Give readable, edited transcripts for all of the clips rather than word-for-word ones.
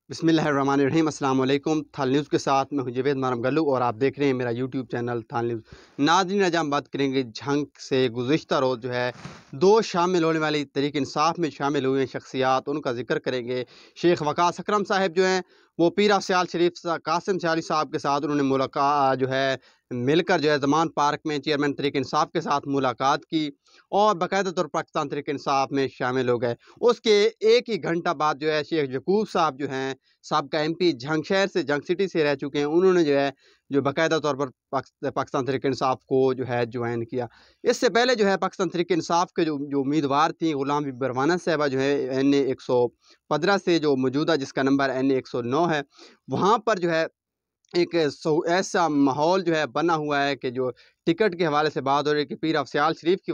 बिस्मिल्लाहिर्रहमानिर्रहीम अस्सलाम वालेकुम। थाल न्यूज़ के साथ मैं हूं जावेद मारम गल्लू और आप देख रहे हैं मेरा यूट्यूब चैनल थाल न्यूज़। नाज़रीन, आज हम बात करेंगे झंग से गुज़िश्ता रोज़ जो है दो शामिल होने वाली तहरीक इंसाफ में शामिल हुए शख्सियात, उनका जिक्र करेंगे। शेख वकास अकरम साहब जो हैं वो पीर अफ़ज़ल शरीफ कासिम सियाली साहब के साथ उन्होंने मुलाकात जो है मिलकर जो है ज़मान पार्क में चेयरमैन तहरीक इंसाफ के साथ मुलाकात की और बाकायदा तौर पर पाकिस्तान तहरीक इंसाफ में शामिल हो गए। उसके एक ही घंटा बाद जो है शेख यकूब साहब जो हैं साबका एमपी झंग शहर से, झंग सिटी से रह चुके हैं, उन्होंने जो है जो बाकायदा तौर पर पाकिस्तान तहरीक इंसाफ को जो है ज्वाइन किया। इससे पहले जो है पाकिस्तान तहरीक इंसाफ के जो जो उम्मीदवार थी गुलाम बीबी परवाना साहिबा जो है NA 115 से, जो मौजूदा जिसका नंबर NA 109 है, वहाँ पर जो है एक ऐसा माहौल जो है बना हुआ है कि जो टिकट के हवाले से बात हो रही है कि पीर अफ़ज़ल शरीफ की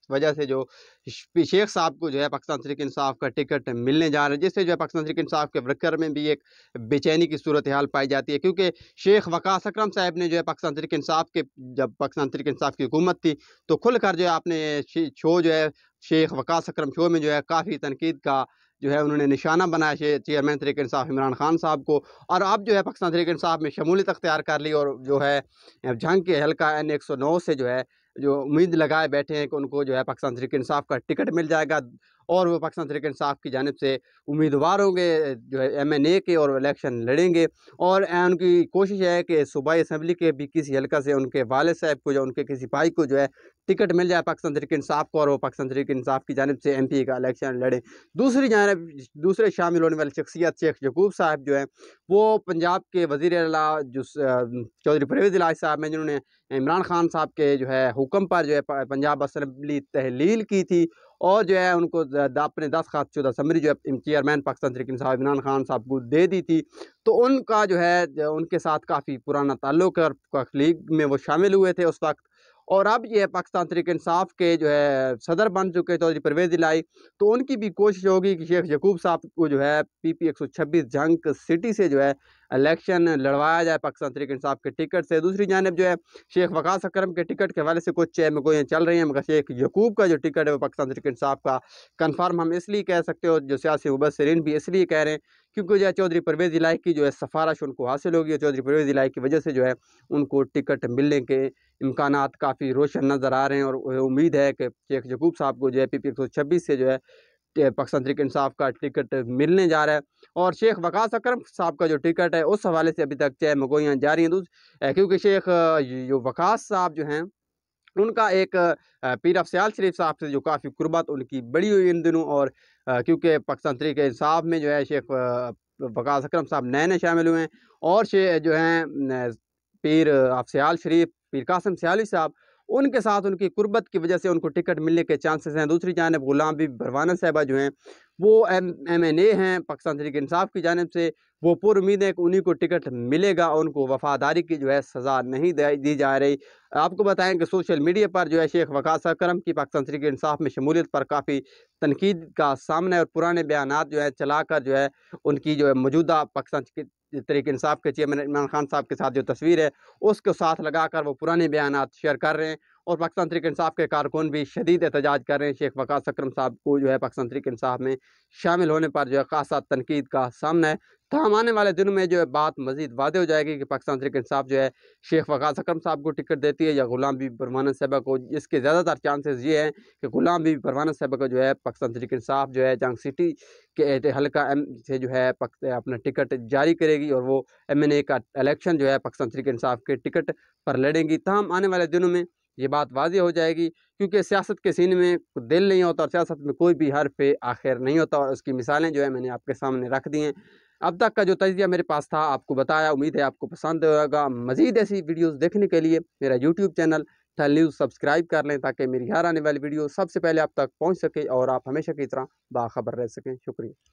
वजह से जो शेख साहब को जो है पाकिस्तान तहरीक इंसाफ का टिकट मिलने जा रहा है, जिससे जो है पाकिस्तान तहरीक इंसाफ के वर्कर में भी एक बेचैनी की सूरत हाल पाई जाती है। क्योंकि शेख वकास अकरम साहब ने जो है पाकिस्तान तहरीक इंसाफ के, जब पाकिस्तान तहरीक इंसाफ की हुकूमत थी तो खुलकर जो है अपने शो जो है शेख वकास अकरम शो में जो है काफ़ी तनकीद का जो है उन्होंने निशाना बनाया चेयरमैन तहरीक इंसाफ इमरान खान साहब को। और अब जो है पाकिस्तान तहरीक इंसाफ में शमूलियत अख्तियार कर ली और जो है झंग के हल्का NA 109 से जो है जो उम्मीद लगाए बैठे हैं कि उनको जो है पाकिस्तान तहरीक इंसाफ का टिकट मिल जाएगा और वो पाकिस्तान तहरीक इंसाफ की जानिब से उम्मीदवार होंगे जो है MNA के और इलेक्शन लड़ेंगे। और उनकी कोशिश है कि सूबाई असम्बली के भी किसी हल्का से उनके वालिद साहब को या उनके किसी भाई को जो है टिकट मिल जाए पाकिस्तान तहरीक इंसाफ को और वो पाकिस्तान तहरीक इंसाफ की जानिब से MP का इलेक्शन लड़े। दूसरी जानिब दूसरे शामिल होने वाली शख्सियत शेख यकूब साहब जो है वो पंजाब के वज़ीर आला जो चौधरी परवेज़ इलाही साहब हैं, जिन्होंने इमरान खान साहब के जो है हुक्म पर जो है पंजाब असम्बली तहलील की थी और जो है उनको अपने दस्तखत असम्बली जो है चेयरमैन पाकिस्तान तहरीक इंसाफ इमरान खान साहब को दे दी थी। तो उनका जो है उनके साथ काफ़ी पुराना ताल्लुक़ है और लीग में वो शामिल हुए थे उस वक्त। और अब ये पाकिस्तान तहरीक इंसाफ के जो है सदर बन चुके चौधरी परवेज़ इलाही, तो उनकी भी कोशिश होगी कि शेख यकूब साहब को जो है PP 126 झंग सिटी से जो है इलेक्शन लड़वाया जाए पाकिस्तान तहरीक इंसाफ के टिकट से। दूसरी जानिब जो है शेख वकास अकरम के टिकट के हवाले से कुछ गोइयाँ चल रही हैं, मगर शेख यकूब का जो टिकट है वो पाकिस्तान तहरीक इंसाफ का कन्फर्म हम इसलिए कह सकते हो, जो सियासी मुबसरीन भी इसलिए कह रहे हैं क्योंकि जो है चौधरी परवेज़ इलाही की जो है सिफारिश उनको हासिल होगी और चौधरी परवेज़ इलाही की वजह से जो है उनको टिकट मिलने के इम्कानात काफ़ी रोशन नज़र आ रहे हैं। और उम्मीद है कि शेख यकूब साहब को जो है PP 126 से जो है पाकिस्तान तहरीक इंसाफ का टिकट मिलने जा रहा है। और शेख वकास अकरम साहब का जो टिकट है उस हवाले से अभी तक चहमगोइयाँ जारी हैं, क्योंकि शेख जो वकास साहब जो हैं उनका एक पीर अफ़ज़ल शरीफ साहब से जो काफ़ी कुर्बत उनकी बड़ी हुई इन दिनों। और क्योंकि पाकिस्तान तहरीक इंसाफ में जो है शेख वकास अकरम साहब नए शामिल हुए हैं और जो हैं पीर अफ़ज़ल शरीफ पीर कासिम सियाली साहब, उनके साथ उनकी कुर्बत की वजह से उनको टिकट मिलने के चांसेस हैं। दूसरी जानिब गुलाम बीबी परवाना साहिबा जो हैं वो MNA हैं पाकिस्तान तहरीक इंसाफ की जानिब से, वो पुरुम्मीद है कि उन्हीं को टिकट मिलेगा और उनको वफ़ादारी की जो है सज़ा नहीं दी जा रही। आपको बताएं कि सोशल मीडिया पर जो है शेख वकास अकरम की पाकिस्तान तहरीक इंसाफ में शमूलियत पर काफ़ी तनकीद का सामना है और पुराने बयानात जो है चलाकर जो है उनकी जो है मौजूदा पाकिस्तान तहरीक इंसाफ के चेयरमैन इमरान खान साहब के साथ जो तस्वीर है उसको साथ लगाकर वो पुराने बयानात शेयर कर रहे हैं और पाकिस्तान तहरीक इंसाफ के कारकुन भी शदीद एहतजाज कर रहे हैं। शेख वकास अकरम साहब को जो है पाकिस्तान तहरीक इंसाफ में शामिल होने पर जो है खासा तनकीद का सामना है। तमाम आने वाले दिनों में जो है बात मज़ीद वादे हो जाएगी कि पाकिस्तान तहरीक इंसाफ जो है शेख वकास अकरम साहब को टिकट देती है या गुलाम बीबी परवाना साहिबा को। इसके ज़्यादातर चांसेस ये हैं कि गुलाम बीबी परवाना साहिबा को जो है पाकिस्तान तहरीक इंसाफ जो है झंग सिटी के हल्का से जो है अपना टिकट जारी करेगी और वो MNA का इलेक्शन जो है पाकिस्तान तहरीक इंसाफ के टिकट पर लड़ेंगी। तमाम आने वाले दिनों में ये बात वाज़ेह हो जाएगी, क्योंकि सियासत के सीने में दिल नहीं होता और सियासत में कोई भी हर पे आखिर नहीं होता और उसकी मिसालें जो है मैंने आपके सामने रख दी हैं। अब तक का जो तजिया मेरे पास था आपको बताया, उम्मीद है आपको पसंद होगा। मज़ीद ऐसी वीडियोज़ देखने के लिए मेरा यूट्यूब चैनल थाल न्यूज़ सब्सक्राइब कर लें ताकि मेरी हर आने वाली वीडियो सबसे पहले आप तक पहुँच सके और आप हमेशा की तरह बाखबर रह सकें। शुक्रिया।